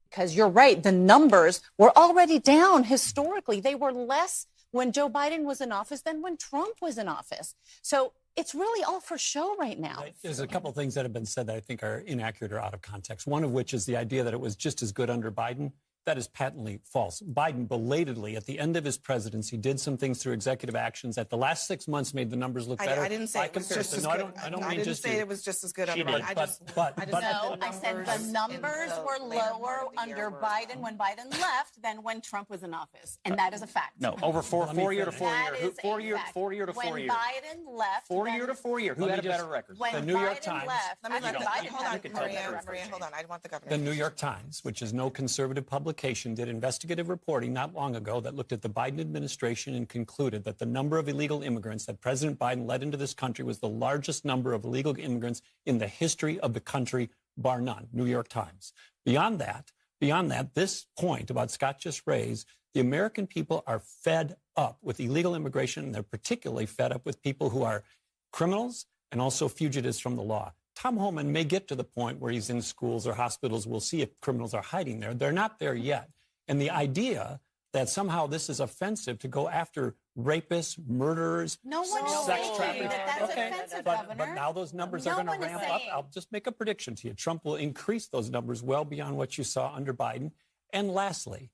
S8: Because you're right, the numbers were already down historically. They were less when Joe Biden was in office than when Trump was in office. So it's really all for show right now.
S9: There's a couple of things that have been said that I think are inaccurate or out of context. One of which is the idea that it was just as good under Biden. That is patently false. Biden belatedly, at the end of his presidency, did some things through executive actions that the last 6 months made the numbers look better.
S10: I didn't say it was just as
S9: No,
S10: good.
S9: I don't
S10: I
S9: mean
S10: didn't
S9: just
S10: say
S9: you.
S10: it was just as good
S9: She
S10: under
S9: did,
S10: Biden.
S9: but
S8: No, I said the numbers were lower under Biden when Biden left than when Trump was in office. And that is a fact.
S5: No, over four year to 4 year.
S8: That is
S5: Four
S8: a
S5: year,
S8: fact.
S5: 4 year to 4
S8: When
S5: year.
S8: Biden left.
S5: 4 year to 4 year. Who
S9: Let
S5: had a
S9: me just-
S5: better record?
S8: When
S9: The New York
S8: Biden
S9: Times.
S8: left.
S10: Let me let
S8: actually,
S10: the,
S8: Biden
S10: hold
S8: had
S10: on,
S8: a
S10: Maria,
S8: better
S10: hold on. I want the governor.
S9: The New York Times, which is no conservative publication, did investigative reporting not long ago that looked at the Biden administration and concluded that the number of illegal immigrants that President Biden led into this country was the largest number of illegal immigrants in the history of the country, bar none. New York Times. Beyond that, this point about Scott just raised, the American people are fed up with illegal immigration, and they're particularly fed up with people who are criminals and also fugitives from the law. Tom Homan may get to the point where he's in schools or hospitals. We'll see if criminals are hiding there. They're not there yet. And the idea that somehow this is offensive to go after rapists, murderers,
S8: No one's
S9: sex
S8: saying
S9: traffickers.
S8: that that's offensive,
S9: but
S8: Governor.
S9: now those numbers
S8: No
S9: are going
S8: one
S9: to
S8: is
S9: ramp up.
S8: saying.
S9: I'll just make a prediction to you. Trump will increase those numbers well beyond what you saw under Biden. And lastly,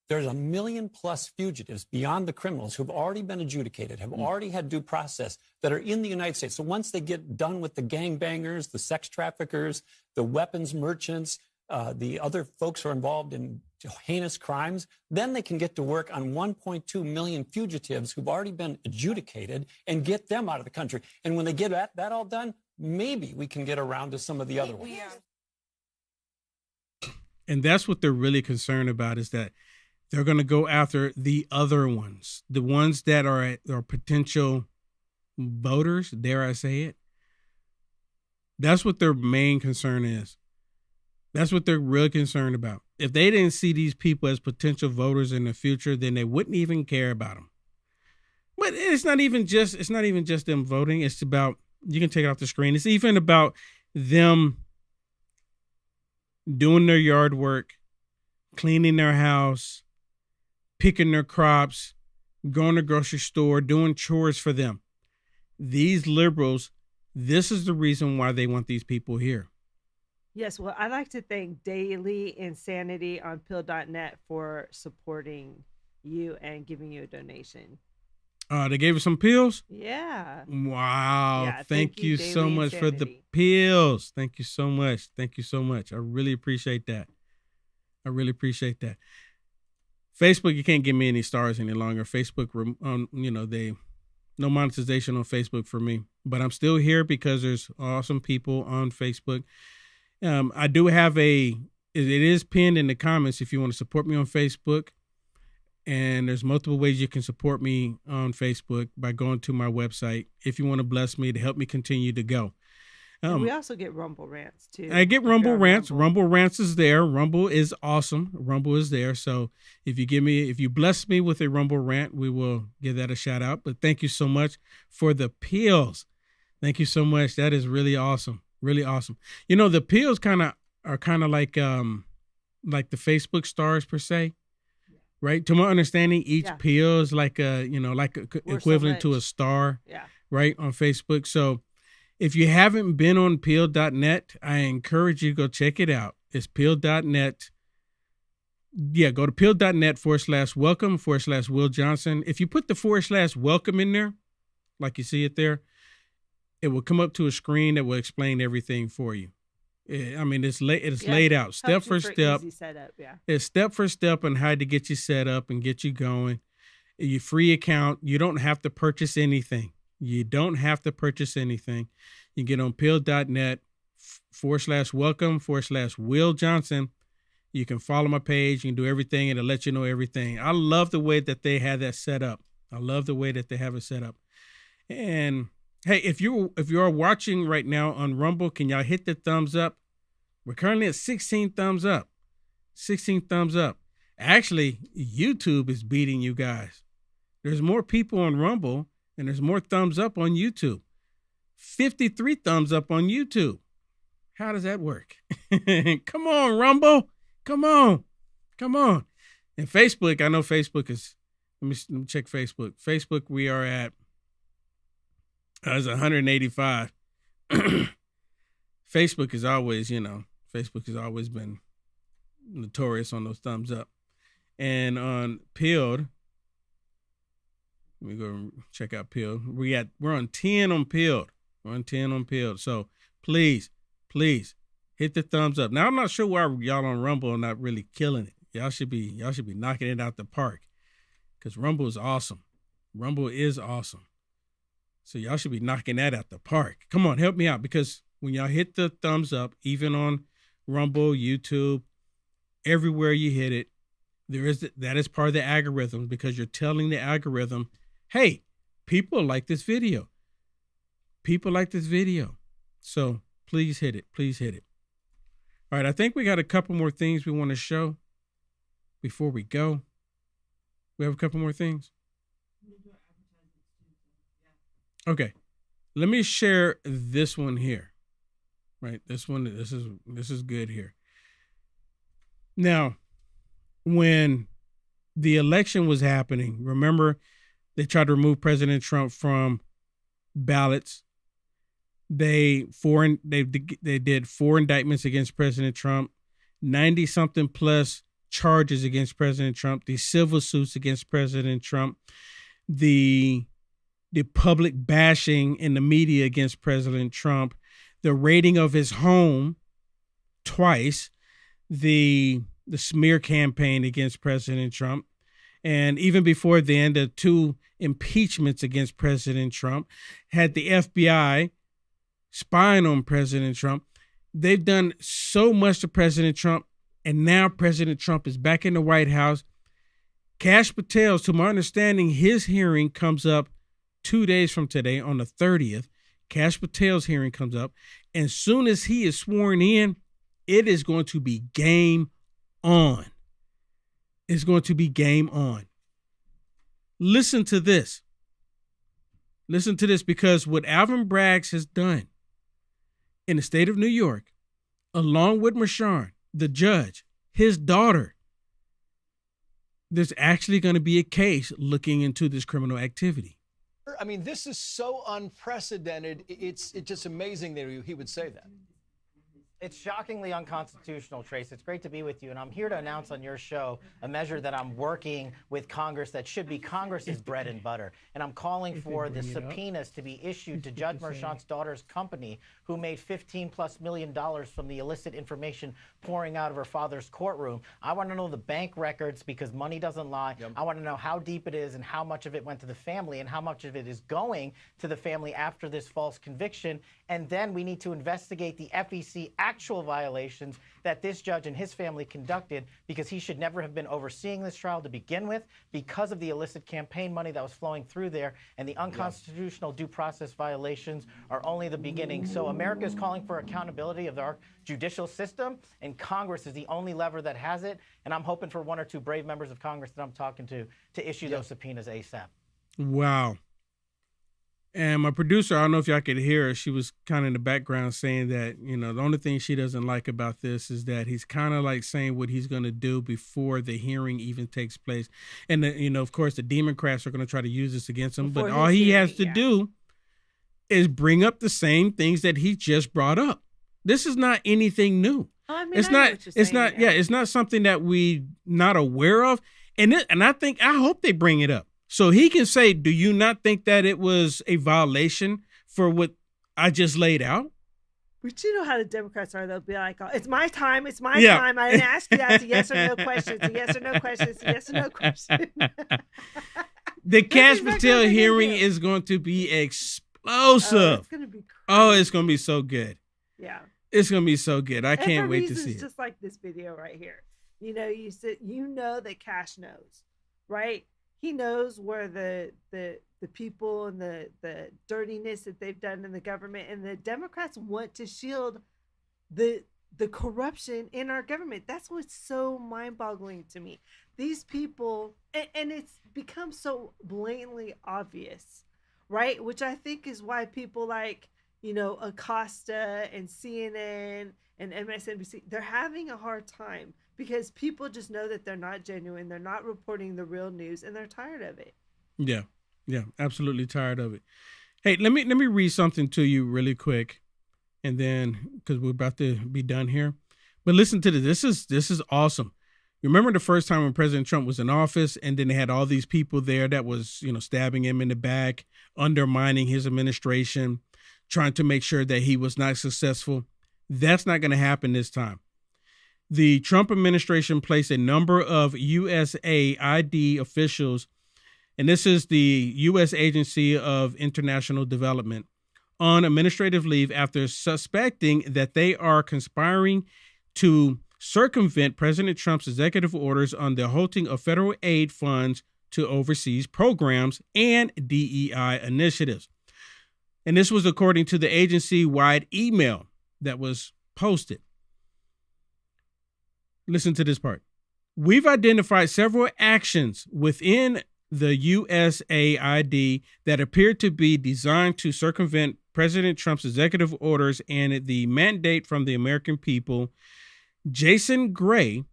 S9: there's 1 million plus fugitives beyond the criminals who've already been adjudicated, have already had due process, that are in the United States. So once they get done with the gangbangers, the sex traffickers, the weapons merchants, the other folks who are involved in heinous crimes, then they can get to work on 1.2 million fugitives who've already been adjudicated and get them out of the country. And when they get that all done, maybe we can get around to some of the other ones.
S1: And that's what they're really concerned about, is that they're going to go after the other ones, the ones that are potential voters, dare I say it. That's what their main concern is. That's what they're really concerned about. If they didn't see these people as potential voters in the future, then they wouldn't even care about them. But it's not even just them voting. It's about, you can take it off the screen. It's even about them doing their yard work, cleaning their house, picking their crops, going to the grocery store, doing chores for them. These liberals, this is the reason why they want these people here.
S3: Yes, well, I'd like to thank Daily Insanity on Pill.net for supporting you and giving you a donation.
S1: They gave us some pills?
S3: Yeah.
S1: Wow.
S3: Yeah,
S1: thank you
S3: Daily
S1: so much for the
S3: Insanity.
S1: pills. Thank you so much. Thank you so much. I really appreciate that. I really appreciate that. Facebook, you can't give me any stars any longer. Facebook, no monetization on Facebook for me, but I'm still here because there's awesome people on Facebook. I do have it is pinned in the comments if you want to support me on Facebook. And there's multiple ways you can support me on Facebook by going to my website if you want to bless me to help me continue to go.
S3: And we also get Rumble Rants too.
S1: I get Rumble Rants. Rumble Rants is there. Rumble is awesome. Rumble is there. So if you bless me with a Rumble Rant, we will give that a shout out. But thank you so much for the pills. Thank you so much. That is really awesome. Really awesome. You know, the pills are kind of like the Facebook stars per se. Right. To my understanding, each pill is like equivalent to a star. Yeah. Right. On Facebook. So if you haven't been on pill.net, I encourage you to go check it out. It's pill.net. Yeah. Go to pill.net/welcome/Will Johnson. If you put the /welcome in there, like you see it there, it will come up to a screen that will explain everything for you. I mean, it's laid out step for step.
S3: Easy setup, yeah.
S1: It's step for step on how to get you set up and get you going. Your free account. You don't have to purchase anything. You don't have to purchase anything. You get on pill.net /welcome/Will Johnson. You can follow my page. You can do everything and it'll let you know everything. I love the way that they have that set up. I love the way that they have it set up. And hey, if you are watching right now on Rumble, can y'all hit the thumbs up? We're currently at 16 thumbs up. 16 thumbs up. Actually, YouTube is beating you guys. There's more people on Rumble and there's more thumbs up on YouTube. 53 thumbs up on YouTube. How does that work? Come on, Rumble. Come on. Come on. And Facebook, I know Facebook is, let me check Facebook. Facebook, we are at, it's 185. Facebook is always, Facebook has always been notorious on those thumbs up. And on Pilled, let me go check out Pilled. We're on 10 on Pilled. We're on 10 on Pilled. So please hit the thumbs up. Now I'm not sure why y'all on Rumble are not really killing it. Y'all should be knocking it out the park. Because Rumble is awesome. Rumble is awesome. So y'all should be knocking that out the park. Come on, help me out. Because when y'all hit the thumbs up, even on Rumble, YouTube, everywhere you hit it, that is part of the algorithm, because you're telling the algorithm, hey, people like this video. People like this video. So please hit it. Please hit it. All right, I think we got a couple more things we want to show before we go. We have a couple more things. Okay, let me share this one here. Right, this is good here. Now, when the election was happening, remember they tried to remove President Trump from ballots. They did 4 indictments against President Trump, 90-something plus charges against President Trump, the civil suits against President Trump, the public bashing in the media against President Trump, the raiding of his home twice, the smear campaign against President Trump, and even before then, the 2 impeachments against President Trump, had the FBI spying on President Trump. They've done so much to President Trump, and now President Trump is back in the White House. Kash Patel's, to my understanding, his hearing comes up 2 days from today on the 30th. Kash Patel's hearing comes up. And soon as he is sworn in, it is going to be game on. It's going to be game on. Listen to this. Listen to this, because what Alvin Braggs has done in the state of New York, along with Marshawn, the judge, his daughter, there's actually going to be a case looking into this criminal activity.
S11: I mean, this is so unprecedented. It's just amazing that he would say that. It's shockingly unconstitutional, Trace. It's great to be with you, and I'm here to announce on your show a measure that I'm working with Congress that should be Congress's bread and butter. And I'm calling for the subpoenas to be issued to Judge Merchant's daughter's company, who made $15+ million from the illicit information pouring out of her father's courtroom. I want to know the bank records, because money doesn't lie. I want to know how deep it is and how much of it went to the family and how much of it is going to the family after this false conviction. And then we need to investigate the FEC actual violations that this judge and his family conducted, because he should never have been overseeing this trial to begin with, because of the illicit campaign money that was flowing through there. And the unconstitutional due process violations are only the beginning. So America is calling for accountability of our judicial system, and Congress is the only lever that has it. And I'm hoping for one or two brave members of Congress that I'm talking to issue those subpoenas ASAP.
S1: Wow. And my producer, I don't know if y'all could hear her, she was kind of in the background saying that, you know, the only thing she doesn't like about this is that he's kind of like saying what he's going to do before the hearing even takes place. And, you know, of course, the Democrats are going to try to use this against him. But all he has to do is bring up the same things that he just brought up. This is not anything new.
S3: I mean,
S1: it's not something that we not aware of. And I hope they bring it up. So he can say, do you not think that it was a violation for what I just laid out?
S3: But you know how the Democrats are. They'll be like, oh, it's my time. It's my time. I didn't ask you that. It's a yes or no question. It's a yes or no question. It's a yes or no question.
S1: The Cash Patel hearing is going to be explosive.
S3: Oh, it's going to be crazy.
S1: Oh, it's going to be so good.
S3: Yeah.
S1: It's going to be so good. I can't wait to see it.
S3: Just like this video right here. You know, you know that Cash knows, right? He knows where the people and the dirtiness that they've done in the government, and the Democrats want to shield the corruption in our government. That's what's so mind-boggling to me. These people, and it's become so blatantly obvious, right? Which I think is why people like, you know, Acosta and CNN and MSNBC, they're having a hard time, because people just know that they're not genuine. They're not reporting the real news, and they're tired of it.
S1: Yeah, absolutely tired of it. Hey, let me read something to you really quick, and then, because we're about to be done here. But listen to this. This is awesome. You remember the first time when President Trump was in office, and then they had all these people there that was, you know, stabbing him in the back, undermining his administration, trying to make sure that he was not successful. That's not going to happen this time. The Trump administration placed a number of USAID officials, and this is the U.S. Agency of International Development, on administrative leave after suspecting that they are conspiring to circumvent President Trump's executive orders on the halting of federal aid funds to overseas programs and DEI initiatives. And this was according to the agency-wide email that was posted. Listen to this part. We've identified several actions within the USAID that appear to be designed to circumvent President Trump's executive orders and the mandate from the American people. Jason Gray,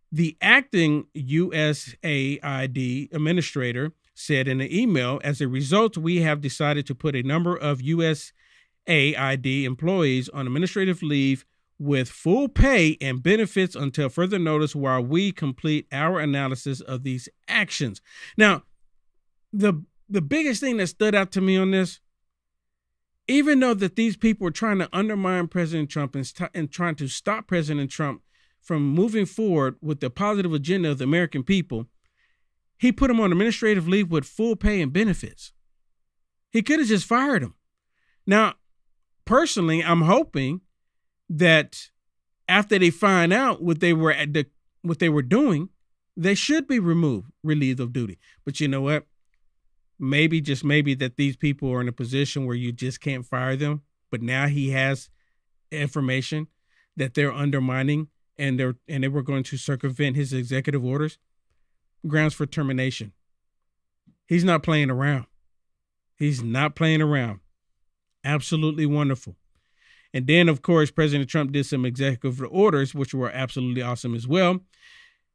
S1: the acting USAID administrator, said in an email, as a result, we have decided to put a number of USAID employees on administrative leave with full pay and benefits until further notice while we complete our analysis of these actions. Now, the biggest thing that stood out to me on this, even though that these people are trying to undermine President Trump and trying to stop President Trump from moving forward with the positive agenda of the American people, he put him on administrative leave with full pay and benefits. He could have just fired him. Now, personally, I'm hoping that after they find out what they were doing, they should be relieved of duty. But you know what? Maybe, just maybe, that these people are in a position where you just can't fire them. But now he has information that they're undermining and they were going to circumvent his executive orders. Grounds for termination. He's not playing around. He's not playing around. Absolutely wonderful. And then, of course, President Trump did some executive orders, which were absolutely awesome as well.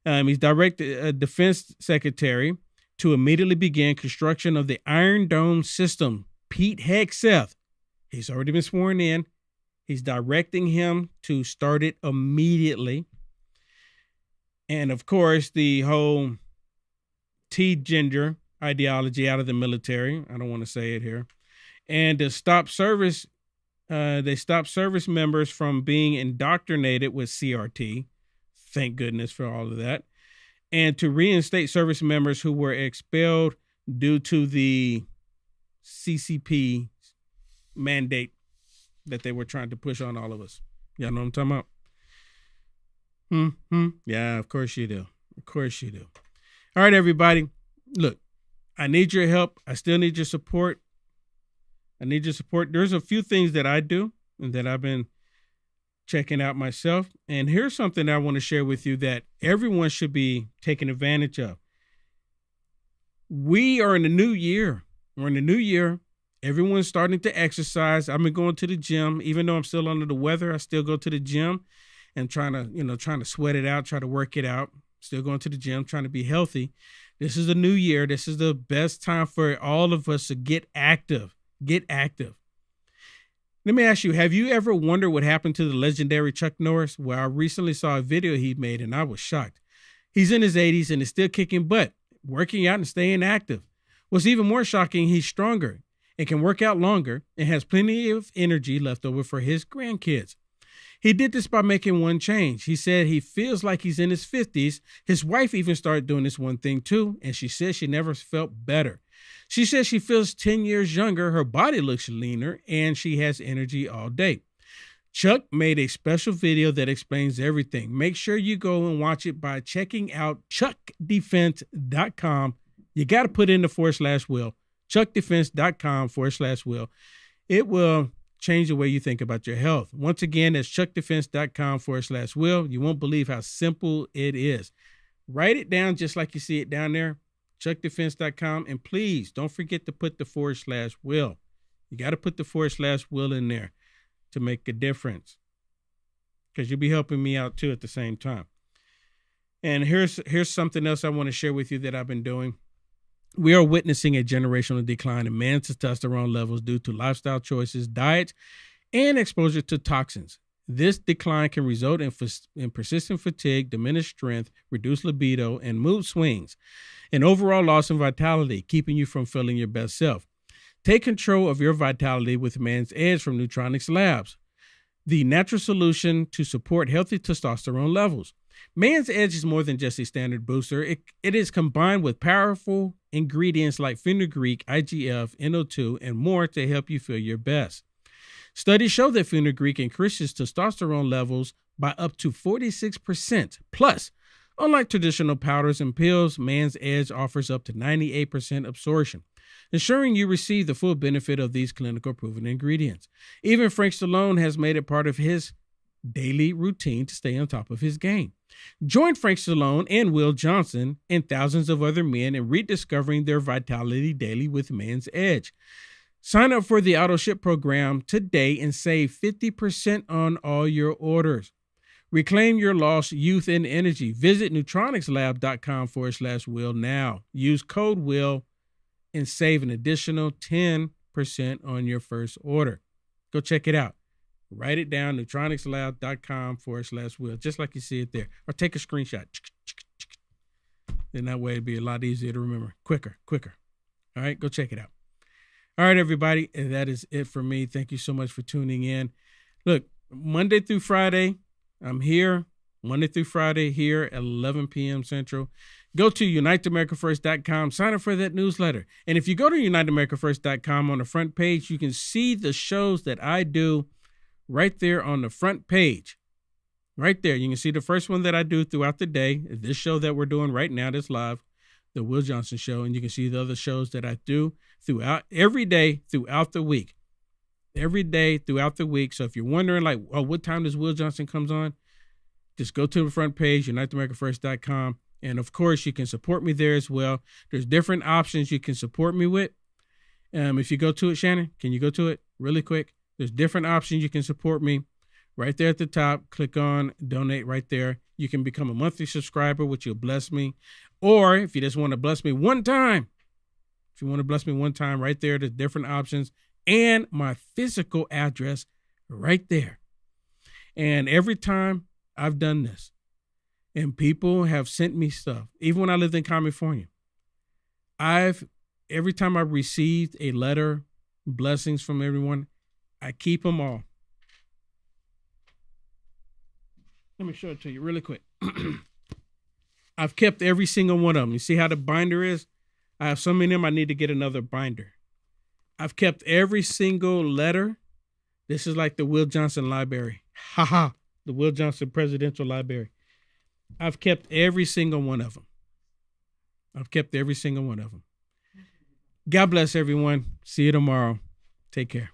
S1: He's directed a defense secretary to immediately begin construction of the Iron Dome system. Pete Hegseth, he's already been sworn in. He's directing him to start it immediately. And of course, the whole T-gender ideology out of the military. I don't want to say it here. And to stop service, they stop service members from being indoctrinated with CRT. Thank goodness for all of that. And to reinstate service members who were expelled due to the CCP mandate that they were trying to push on all of us. Y'all know what I'm talking about? Yeah, of course you do. Of course you do. All right, everybody. Look, I need your help. I still need your support. I need your support. There's a few things that I do and that I've been checking out myself. And here's something I want to share with you that everyone should be taking advantage of. We are in the new year. We're in the new year. Everyone's starting to exercise. I've been going to the gym. Even though I'm still under the weather, I still go to the gym and trying to sweat it out, try to work it out. Still going to the gym, trying to be healthy. This is a new year. This is the best time for all of us to get active. Get active. Let me ask you, have you ever wondered what happened to the legendary Chuck Norris? Well, I recently saw a video he made and I was shocked. He's in his 80s and is still kicking butt, working out and staying active. What's even more shocking, he's stronger and can work out longer and has plenty of energy left over for his grandkids. He did this by making one change. He said he feels like he's in his 50s. His wife even started doing this one thing too, and she says she never felt better. She says she feels 10 years younger, her body looks leaner, and she has energy all day. Chuck made a special video that explains everything. Make sure you go and watch it by checking out chuckdefense.com. You got to put in the /will, chuckdefense.com/will. It will change the way you think about your health. Once again, that's chuckdefense.com/will. You won't believe how simple it is. Write it down just like you see it down there, chuckdefense.com. And please don't forget to put the /will. You got to put the /will in there to make a difference, because you'll be helping me out too at the same time. And here's something else I want to share with you that I've been doing. We are witnessing a generational decline in men's testosterone levels due to lifestyle choices, diet, and exposure to toxins. This decline can result in persistent fatigue, diminished strength, reduced libido, and mood swings, and overall loss in vitality, keeping you from feeling your best self. Take control of your vitality with Man's Edge from Neutronics Labs, the natural solution to support healthy testosterone levels. Man's Edge is more than just a standard booster. It is combined with powerful ingredients like fenugreek, IGF, NO2, and more to help you feel your best. Studies show that fenugreek increases testosterone levels by up to 46%. Plus, unlike traditional powders and pills, Man's Edge offers up to 98% absorption, ensuring you receive the full benefit of these clinical proven ingredients. Even Frank Stallone has made it part of his daily routine to stay on top of his game. Join Frank Stallone and Will Johnson and thousands of other men in rediscovering their vitality daily with Man's Edge. Sign up for the auto ship program today and save 50% on all your orders. Reclaim your lost youth and energy. Visit neutronicslab.com/will now. Use code WILL and save an additional 10% on your first order. Go check it out. Write it down, neutronicslab.com/will, just like you see it there. Or take a screenshot. Then that way it'd be a lot easier to remember. Quicker. All right, go check it out. All right, everybody, and that is it for me. Thank you so much for tuning in. Look, Monday through Friday, I'm here. Monday through Friday here at 11 p.m. Central. Go to uniteamericafirst.com. Sign up for that newsletter. And if you go to uniteamericafirst.com, on the front page, you can see the shows that I do right there on the front page. Right there. You can see the first one that I do throughout the day. This show that we're doing right now that's live, the Will Johnson Show. And you can see the other shows that I do throughout every day throughout the week. Every day throughout the week. So if you're wondering, like, oh, what time does Will Johnson comes on? Just go to the front page, uniteamericafirst.com. And of course, you can support me there as well. There's different options you can support me with. If you go to it, Shannon, can you go to it really quick? There's different options you can support me. Right there at the top, click on donate right there. You can become a monthly subscriber, which will bless me. Or if you just want to bless me one time, right there, there's different options. And my physical address right there. And every time I've done this, and people have sent me stuff, even when I lived in California, every time I've received a letter, blessings from everyone, I keep them all. Let me show it to you really quick. I've kept every single one of them. You see how the binder is? I have so many of them, I need to get another binder. I've kept every single letter. This is like the Will Johnson Library. The Will Johnson Presidential Library. I've kept every single one of them. I've kept every single one of them. God bless everyone. See you tomorrow. Take care.